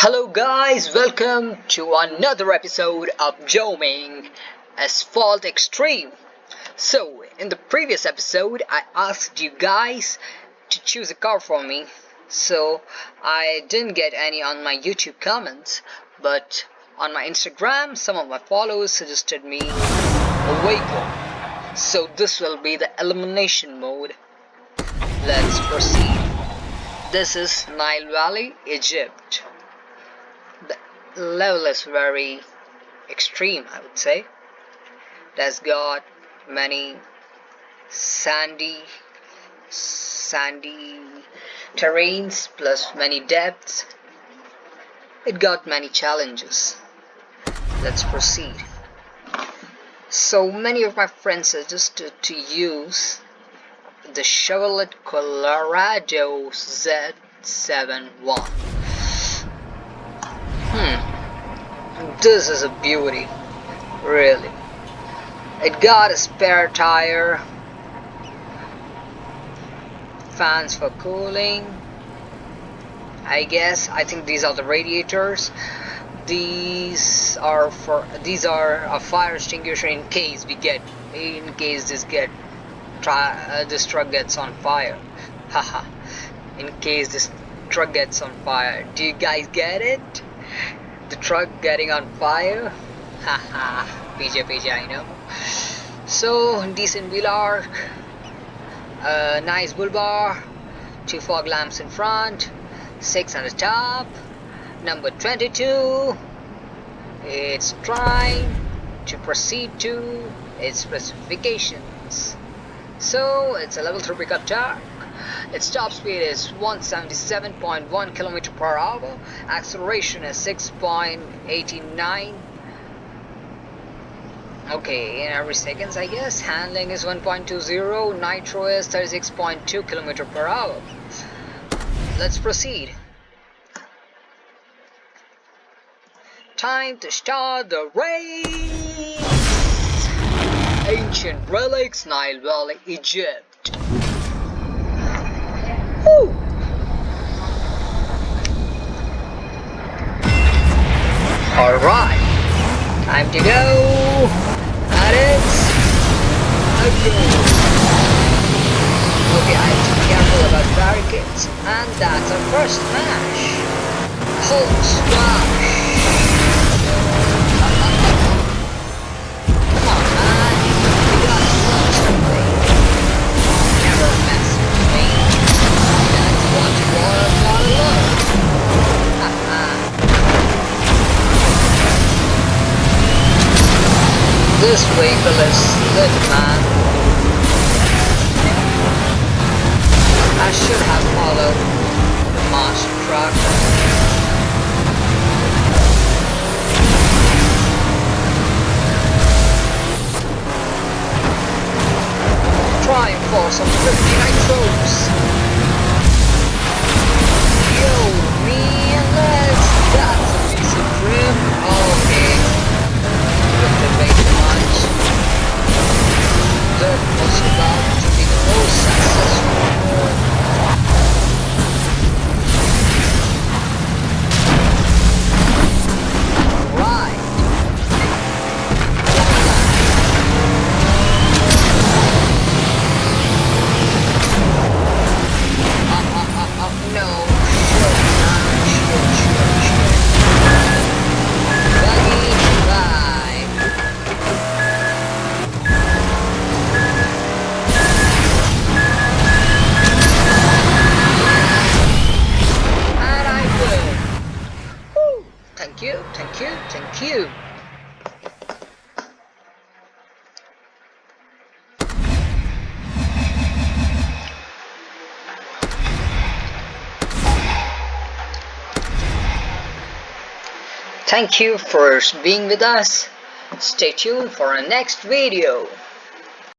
Hello guys, welcome to another episode of Joming Asphalt Xtreme. So, in the previous episode, I asked you guys to choose a car for me. So, I didn't get any on my YouTube comments, but on my Instagram, some of my followers suggested me a vehicle. So, this will be the elimination mode. Let's proceed. This is Nile Valley, Egypt. The level is very extreme, I would say. It has got many sandy terrains plus many depths. It got many challenges. Let's proceed. So many of my friends suggested to use the Chevrolet Colorado Z71. This is a beauty, really. It got a spare tire, fans for cooling, I think these are the radiators. These are a fire extinguisher in case this truck gets on fire. Haha. In case this truck gets on fire. Do you guys get it? The truck getting on fire? Haha. PJ, I know. So, decent wheel arc, nice bull bar, 2 fog lamps in front, 6 on the top, number 22. It's trying to proceed to its specifications. So, it's a level 3 pickup truck. Its top speed is 177.1 km per hour. Acceleration is 6.89. Okay, in every seconds, I guess. Handling is 1.20. Nitro is 36.2 km per hour. Let's proceed. Time to start the race. Ancient Relics, Nile Valley, Egypt. Woo! Alright, time to go. That is okay, I have to be careful about barricades. And that's our first smash. Hulk smash. Come on, man. You gotta learn something. Never mess with me. That's what you gotta learn. This vehicle is lit, man. I should have followed the monster truck. Trying for some 50 nitros. Yo, me and let's. That's a decent trim. Okay. With the way too much. That was about to be the most successful. Alright. No. Thank you. Thank you for being with us. Stay tuned for our next video.